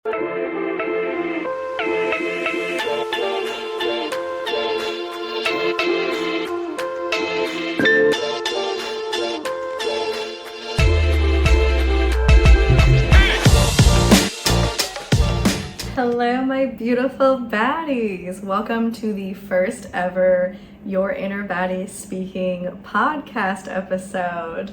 Hello, my beautiful baddies. Welcome to the first ever Your Inner Baddie Speaking podcast episode.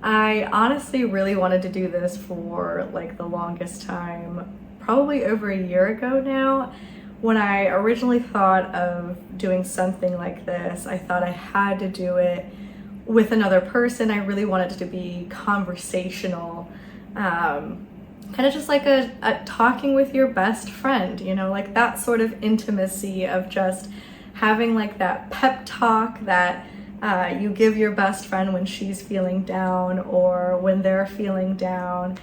I honestly really wanted to do this for like the longest time, probably over a year ago now. When I originally thought of doing something like this, I thought I had to do it with another person. I really wanted it to be conversational. Kind of just like a talking with your best friend, you know, like that sort of intimacy of just having like that pep talk that you give your best friend when she's feeling down or when they're feeling down.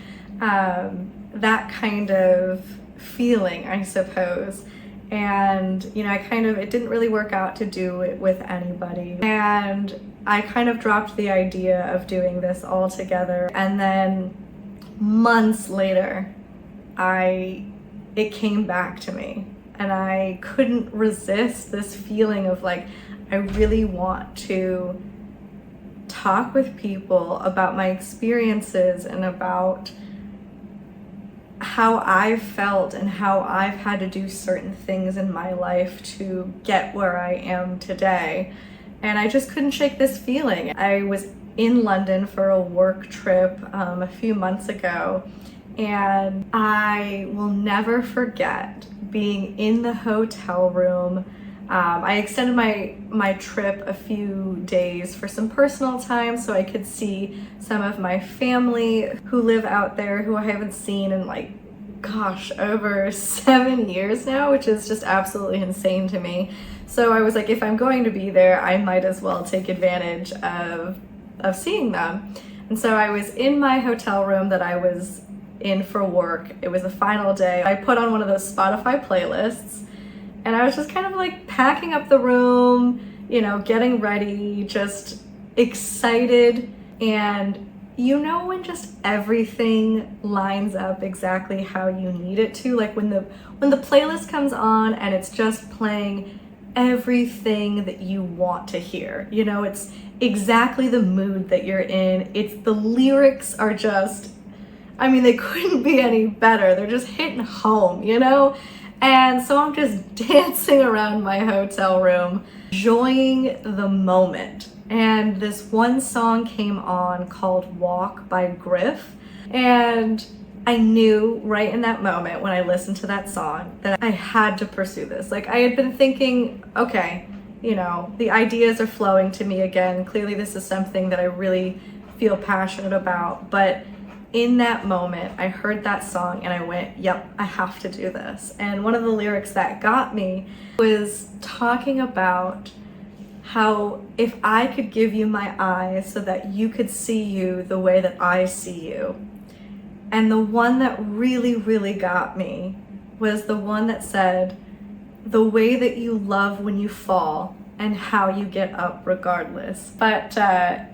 That kind of feeling, I suppose. And, you know, it didn't really work out to do it with anybody. And I kind of dropped the idea of doing this all together. And then months later, it came back to me, and I couldn't resist this feeling of like, I really want to talk with people about my experiences and about how I've felt and how I've had to do certain things in my life to get where I am today. And I just couldn't shake this feeling. I was in London for a work trip a few months ago, and I will never forget being in the hotel room. I extended my trip a few days for some personal time so I could see some of my family who live out there who I haven't seen in like, gosh, over 7 years now, which is just absolutely insane to me. So I was like, if I'm going to be there, I might as well take advantage of seeing them. And so I was in my hotel room that I was in for work. It was the final day. I put on one of those Spotify playlists, and I was just kind of like packing up the room, you know, getting ready, just excited. And you know when just everything lines up exactly how you need it to, like when the playlist comes on and it's just playing everything that you want to hear. You know, it's exactly the mood that you're in. The lyrics are just, I mean, they couldn't be any better. They're just hitting home, you know? And so I'm just dancing around my hotel room, enjoying the moment. And this one song came on called Walk by Griff. And I knew right in that moment when I listened to that song that I had to pursue this. Like, I had been thinking, okay, you know, the ideas are flowing to me again. Clearly this is something that I really feel passionate about. But in that moment, I heard that song and I went, yep, I have to do this. And one of the lyrics that got me was talking about how if I could give you my eyes so that you could see you the way that I see you. And the one that really, really got me was the one that said, the way that you love when you fall and how you get up regardless. But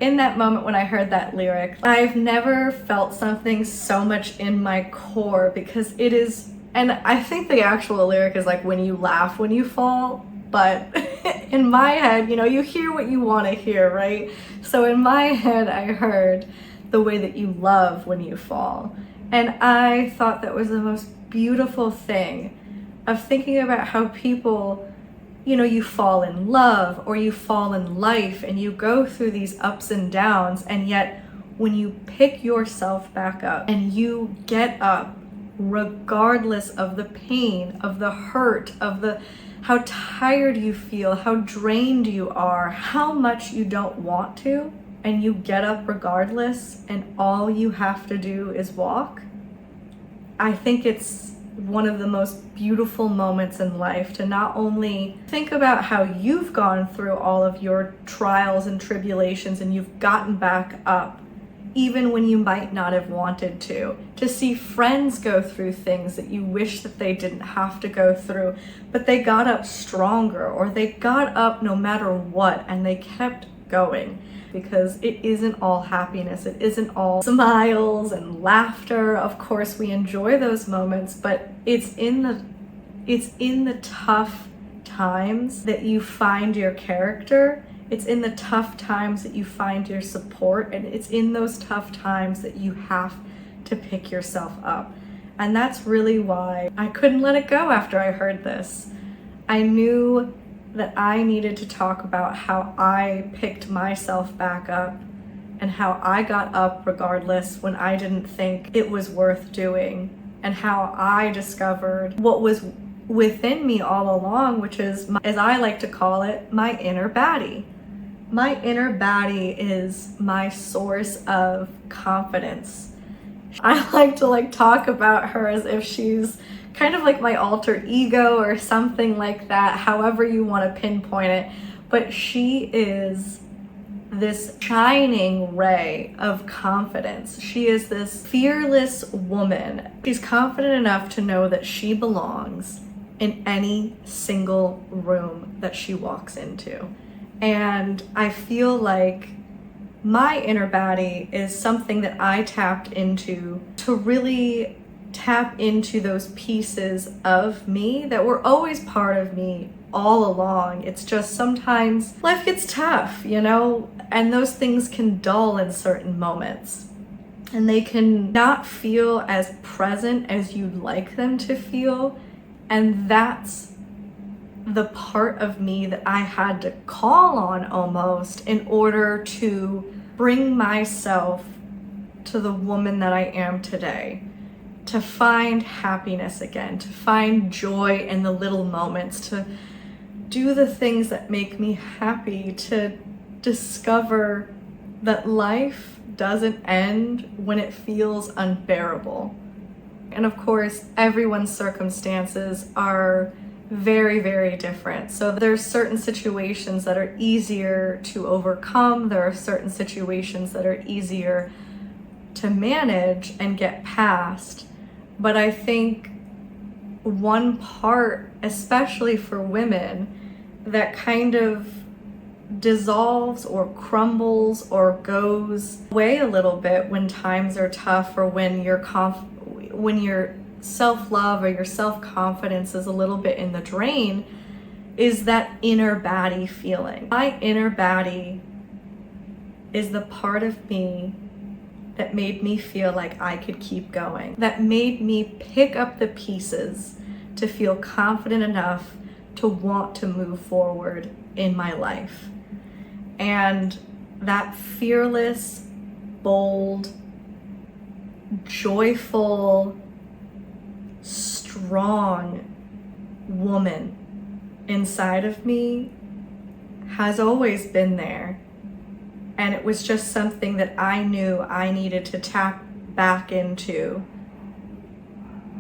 in that moment when I heard that lyric, I've never felt something so much in my core, because it is, and I think the actual lyric is like, when you laugh when you fall, but in my head, you know, you hear what you want to hear, right? So in my head, I heard the way that you love when you fall. And I thought that was the most beautiful thing of thinking about how people, you know, you fall in love or you fall in life and you go through these ups and downs, and yet when you pick yourself back up and you get up regardless of the pain, of the hurt, of the how tired you feel, how drained you are, how much you don't want to, and you get up regardless and all you have to do is walk, I think it's one of the most beautiful moments in life to not only think about how you've gone through all of your trials and tribulations and you've gotten back up even when you might not have wanted to see friends go through things that you wish that they didn't have to go through, but they got up stronger, or they got up no matter what and they kept going. because it isn't all happiness. It isn't all smiles and laughter. Of course, we enjoy those moments, but it's in the tough times that you find your character. It's in the tough times that you find your support, and it's in those tough times that you have to pick yourself up. And that's really why I couldn't let it go after I heard this. I knew that I needed to talk about how I picked myself back up and how I got up regardless when I didn't think it was worth doing, and how I discovered what was within me all along, which is, as I like to call it, my inner baddie. My inner baddie is my source of confidence. I like to talk about her as if she's kind of like my alter ego or something like that, however you want to pinpoint it. But she is this shining ray of confidence. She is this fearless woman. She's confident enough to know that she belongs in any single room that she walks into. And I feel like my inner baddie is something that I tapped into to really tap into those pieces of me that were always part of me all along. It's just sometimes life gets tough, and those things can dull in certain moments. And they can not feel as present as you'd like them to feel. And that's the part of me that I had to call on almost in order to bring myself to the woman that I am today, to find happiness again, to find joy in the little moments, to do the things that make me happy, to discover that life doesn't end when it feels unbearable. And of course, everyone's circumstances are very, very different. So there's certain situations that are easier to overcome. There are certain situations that are easier to manage and get past. But I think one part, especially for women, that kind of dissolves or crumbles or goes away a little bit when times are tough, or when your self-love or your self-confidence is a little bit in the drain, is that inner baddie feeling. My inner baddie is the part of me that made me feel like I could keep going, that made me pick up the pieces to feel confident enough to want to move forward in my life. And that fearless, bold, joyful, strong woman inside of me has always been there. And it was just something that I knew I needed to tap back into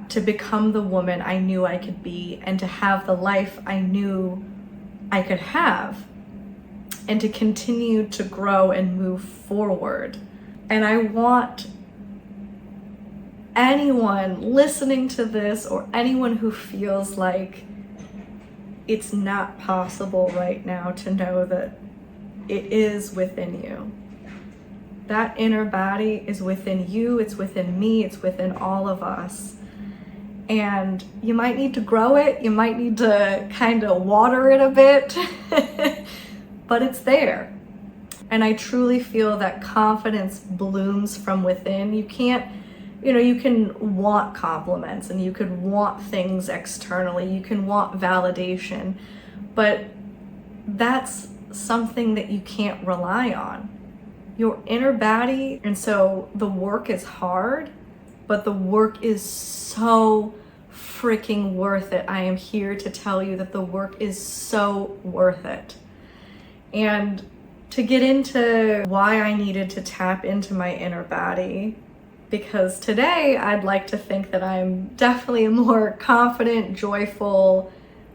to become the woman I knew I could be, and to have the life I knew I could have, and to continue to grow and move forward. And I want anyone listening to this, or anyone who feels like it's not possible right now, to know that it is within you. That inner baddie is within you, it's within me, it's within all of us. And you might need to grow it, you might need to kind of water it a bit, but it's there. And I truly feel that confidence blooms from within. You can't, you can want compliments and you could want things externally, you can want validation, but that's something that you can't rely on. Your inner baddie, and so the work is hard, but the work is so freaking worth it. I am here to tell you that the work is so worth it. And to get into why I needed to tap into my inner baddie, because today I'd like to think that I'm definitely a more confident, joyful,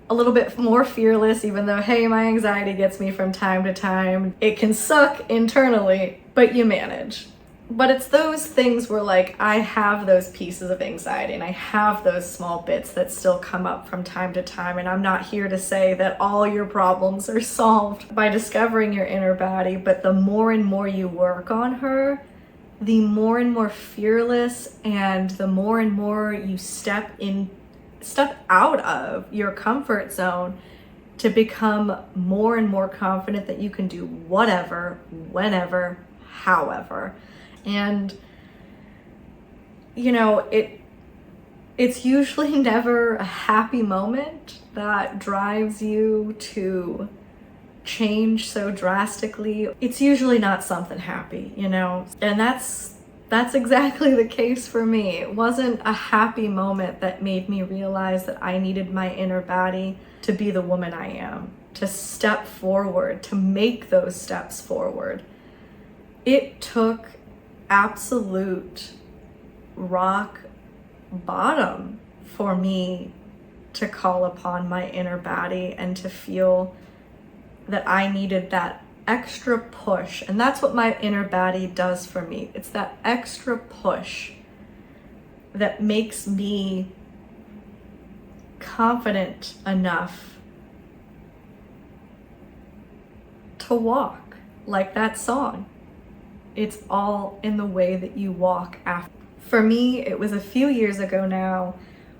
a little bit more fearless, even though, hey, my anxiety gets me from time to time. It can suck internally, but you manage. But it's those things where like I have those pieces of anxiety and I have those small bits that still come up from time to time, and I'm not here to say that all your problems are solved by discovering your inner Baddie, but the more and more you work on her, the more and more fearless and the more you step out of your comfort zone to become more and more confident that you can do whatever, whenever, however. And you know, it's usually never a happy moment that drives you to change so drastically. It's usually not something happy, you know, and that's exactly the case for me. It wasn't a happy moment that made me realize that I needed my inner Baddie to be the woman I am, to step forward, to make those steps forward. It took absolute rock bottom for me to call upon my inner Baddie and to feel that I needed that extra push. And that's what my inner Baddie does for me. It's that extra push that makes me confident enough to walk like that song. It's all in the way that you walk after. For me, it was a few years ago now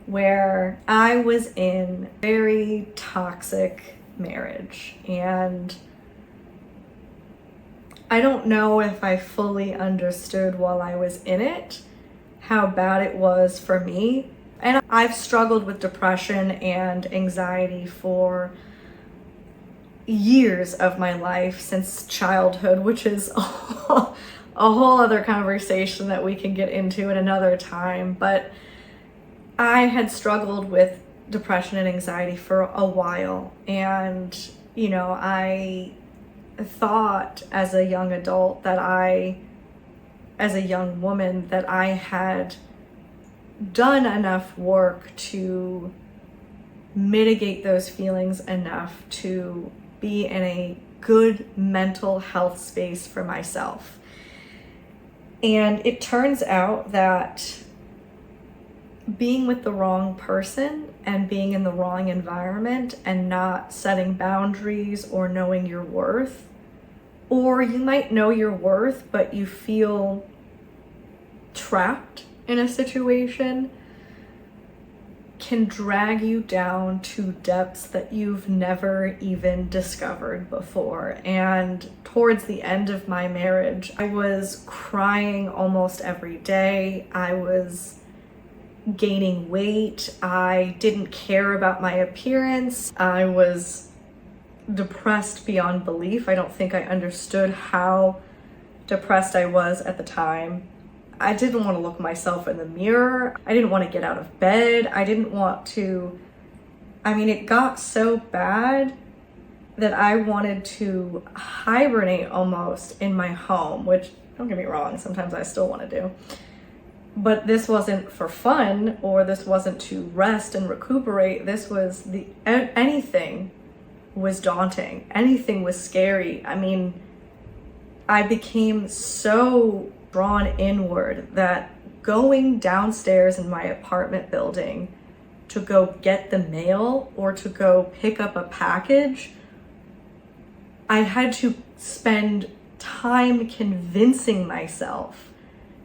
where I was in a very toxic marriage, and I don't know if I fully understood while I was in it how bad it was for me. And I've struggled with depression and anxiety for years of my life, since childhood, which is a whole other conversation that we can get into at another time. But I had struggled with depression and anxiety for a while, and you know, I thought as a young adult that as a young woman, that I had done enough work to mitigate those feelings enough to be in a good mental health space for myself. And it turns out that being with the wrong person and being in the wrong environment and not setting boundaries or knowing your worth, or you might know your worth, but you feel trapped in a situation, can drag you down to depths that you've never even discovered before. And towards the end of my marriage, I was crying almost every day. I was gaining weight. I didn't care about my appearance. I was depressed beyond belief. I don't think I understood how depressed I was at the time. I didn't want to look myself in the mirror. I didn't want to get out of bed. I didn't want to, it got so bad that I wanted to hibernate almost in my home, which, don't get me wrong, sometimes I still want to do. But this wasn't for fun, or this wasn't to rest and recuperate. This was anything was daunting. Anything was scary. I became so drawn inward that going downstairs in my apartment building to go get the mail or to go pick up a package, I had to spend time convincing myself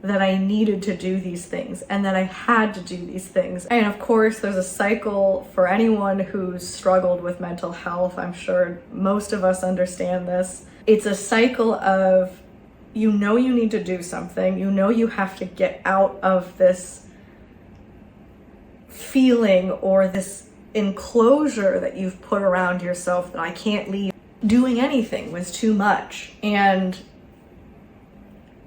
that I needed to do these things and that I had to do these things. And of course, there's a cycle for anyone who's struggled with mental health. I'm sure most of us understand this. It's a cycle of, you know, you need to do something, you know, you have to get out of this feeling or this enclosure that you've put around yourself that I can't leave. Doing anything was too much. And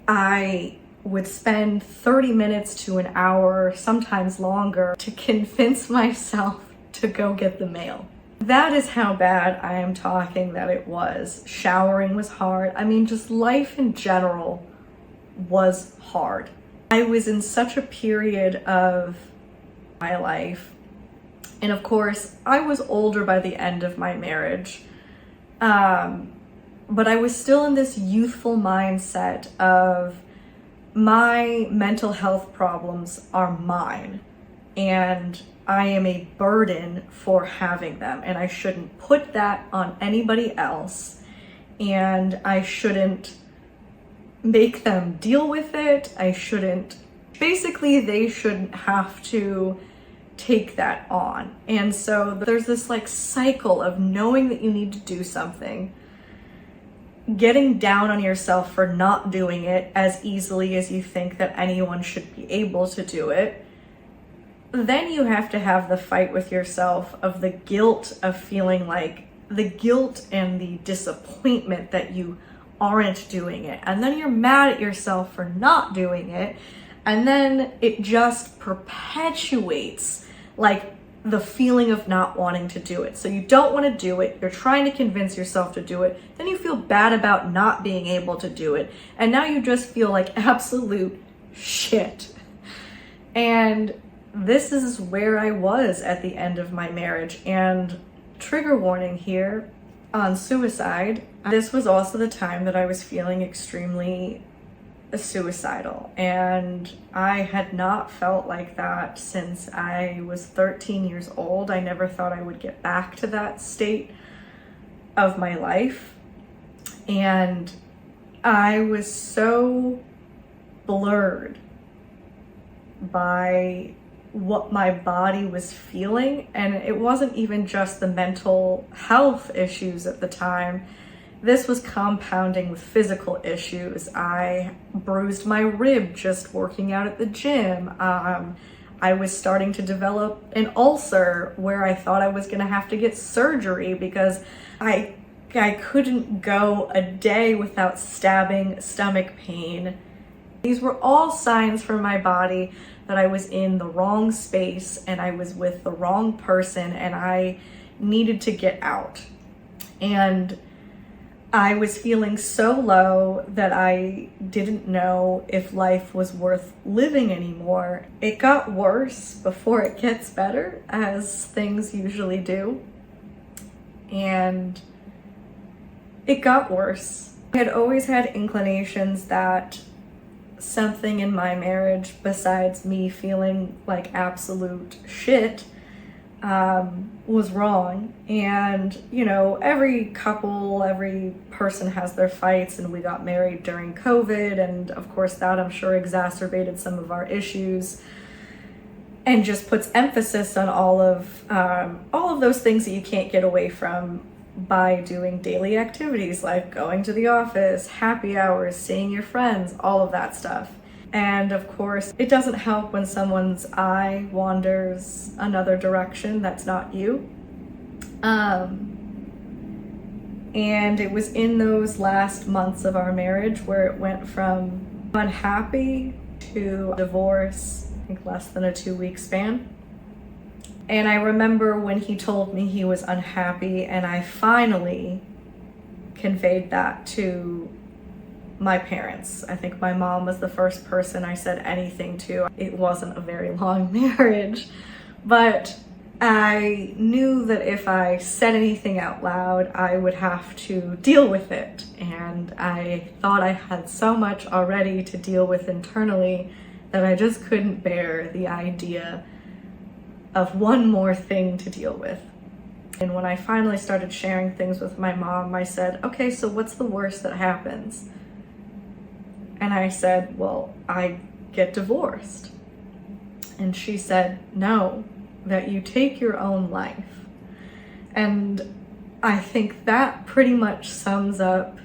I would spend 30 minutes to an hour, sometimes longer, to convince myself to go get the mail. That is how bad I am talking that it was. Showering was hard. Just life in general was hard. I was in such a period of my life. And of course, I was older by the end of my marriage. But I was still in this youthful mindset of my mental health problems are mine, and I am a burden for having them, and I shouldn't put that on anybody else, and I shouldn't make them deal with it. Basically, they shouldn't have to take that on. And so there's this like cycle of knowing that you need to do something, getting down on yourself for not doing it as easily as you think that anyone should be able to do it. Then you have to have the fight with yourself of the guilt of feeling like the guilt and the disappointment that you aren't doing it. And then you're mad at yourself for not doing it. And then it just perpetuates like the feeling of not wanting to do it. So you don't want to do it. You're trying to convince yourself to do it. Then you feel bad about not being able to do it. And now you just feel like absolute shit. And this is where I was at the end of my marriage. And trigger warning here on suicide. This was also the time that I was feeling extremely suicidal, and I had not felt like that since I was 13 years old. I never thought I would get back to that state of my life, and I was so blurred by what my body was feeling, and it wasn't even just the mental health issues at the time. This was compounding with physical issues. I bruised my rib just working out at the gym. I was starting to develop an ulcer where I thought I was gonna have to get surgery because I couldn't go a day without stabbing stomach pain. These were all signs from my body that I was in the wrong space and I was with the wrong person and I needed to get out. And I was feeling so low that I didn't know if life was worth living anymore. It got worse before it gets better, as things usually do. And it got worse. I had always had inclinations that something in my marriage, besides me feeling like absolute shit, was wrong. And you know, every person has their fights, and we got married during COVID, and of course that I'm sure exacerbated some of our issues and just puts emphasis on all of those things that you can't get away from by doing daily activities like going to the office, happy hours, seeing your friends, all of that stuff. And of course, it doesn't help when someone's eye wanders another direction that's not you. And it was in those last months of our marriage where it went from unhappy to divorce, I think less than a 2-week span. And I remember when he told me he was unhappy, and I finally conveyed that to my parents. I think my mom was the first person I said anything to. It wasn't a very long marriage, but I knew that if I said anything out loud, I would have to deal with it. And I thought I had so much already to deal with internally that I just couldn't bear the idea of one more thing to deal with. And when I finally started sharing things with my mom, I said, okay, so what's the worst that happens? And I said, well, I get divorced. And she said, no, that you take your own life. And I think that pretty much sums up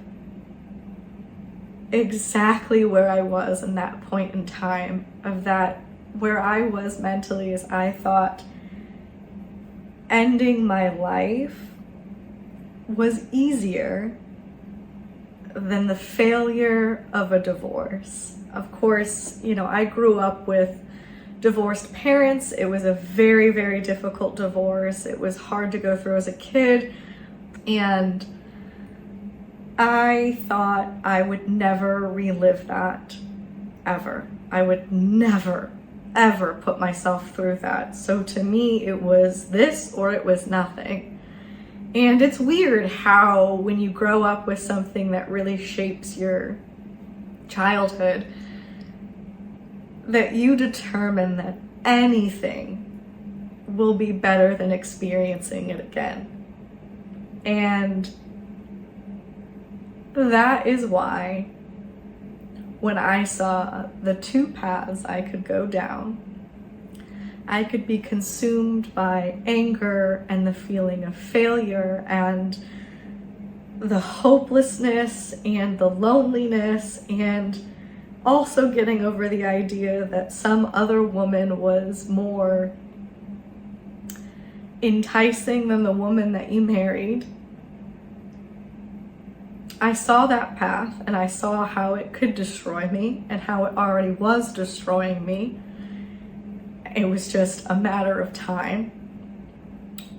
exactly where I was in that point in time, of that where I was mentally, is I thought ending my life was easier than the failure of a divorce. Of course, you know, I grew up with divorced parents. It was a very, very difficult divorce. It was hard to go through as a kid. And I thought I would never relive that, ever. I would never, ever put myself through that. So to me, it was this or it was nothing. And it's weird how when you grow up with something that really shapes your childhood, that you determine that anything will be better than experiencing it again. And that is why when I saw the two paths I could go down, I could be consumed by anger and the feeling of failure and the hopelessness and the loneliness, and also getting over the idea that some other woman was more enticing than the woman that you married. I saw that path and I saw how it could destroy me and how it already was destroying me. It was just a matter of time.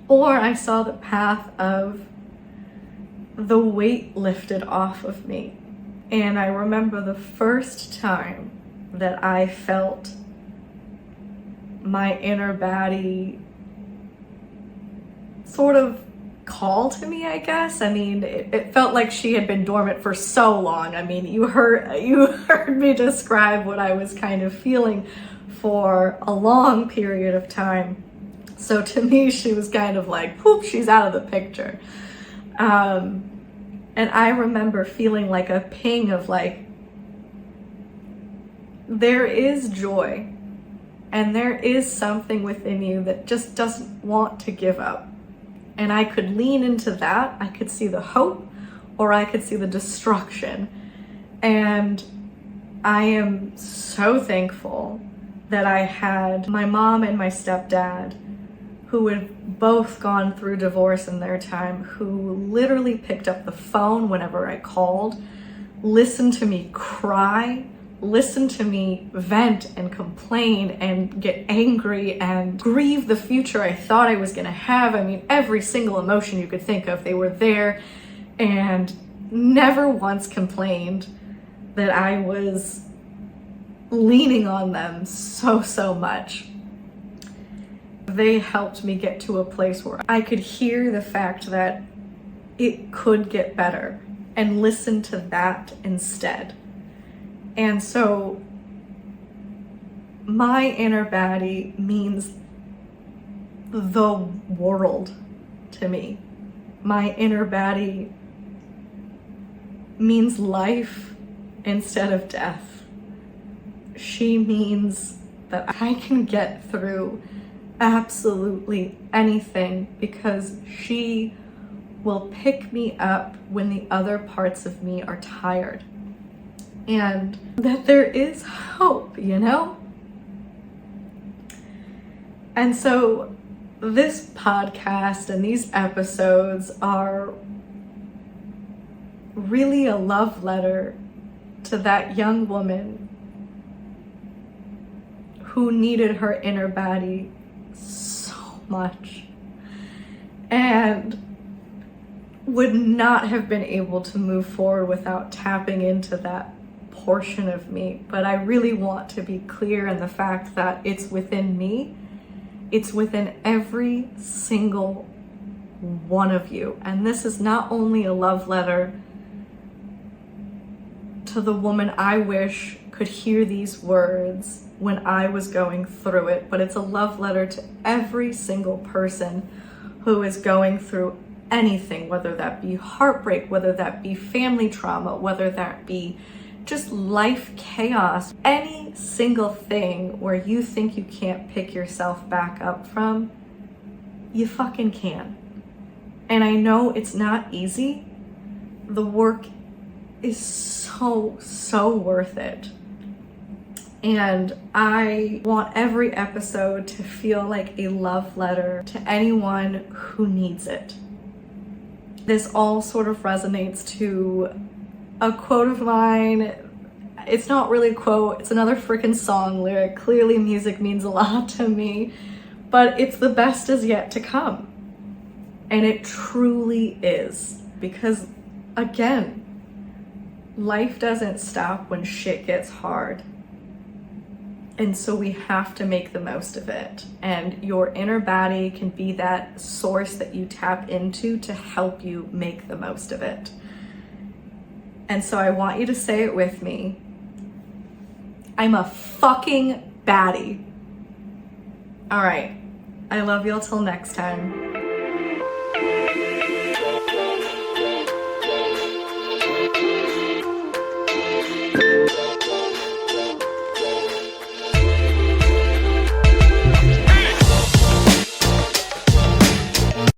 Or I saw the path of the weight lifted off of me. And I remember the first time that I felt my inner Baddie sort of call to me, I guess. I mean, it felt like she had been dormant for so long. I mean, you heard me describe what I was kind of feeling for a long period of time. So to me, she was kind of like, whoop, she's out of the picture. And I remember feeling like a ping of like, there is joy and there is something within you that just doesn't want to give up. And I could lean into that. I could see the hope or I could see the destruction. And I am so thankful that I had my mom and my stepdad, who had both gone through divorce in their time, who literally picked up the phone whenever I called, listened to me cry, listened to me vent and complain and get angry and grieve the future I thought I was gonna have. I mean, every single emotion you could think of, they were there, and never once complained that I was leaning on them so much. They helped me get to a place where I could hear the fact that it could get better and listen to that instead. And so my inner Baddie means the world to me. My inner Baddie means life instead of death. She means that I can get through absolutely anything because she will pick me up when the other parts of me are tired. And that there is hope, you know? And so this podcast and these episodes are really a love letter to that young woman who needed her inner Baddie so much and would not have been able to move forward without tapping into that portion of me. But I really want to be clear in the fact that it's within me. It's within every single one of you. And this is not only a love letter to the woman I wish could hear these words when I was going through it, but it's a love letter to every single person who is going through anything, whether that be heartbreak, whether that be family trauma, whether that be just life chaos, any single thing where you think you can't pick yourself back up from, you fucking can. And I know it's not easy. The work is so worth it. And I want every episode to feel like a love letter to anyone who needs it. This all sort of resonates to a quote of mine. It's not really a quote, it's another freaking song lyric. Clearly music means a lot to me, but it's the best is yet to come. And it truly is. Because again, life doesn't stop when shit gets hard. And so we have to make the most of it. And your inner Baddie can be that source that you tap into to help you make the most of it. And so I want you to say it with me. I'm a fucking baddie. All right. I love y'all till next time.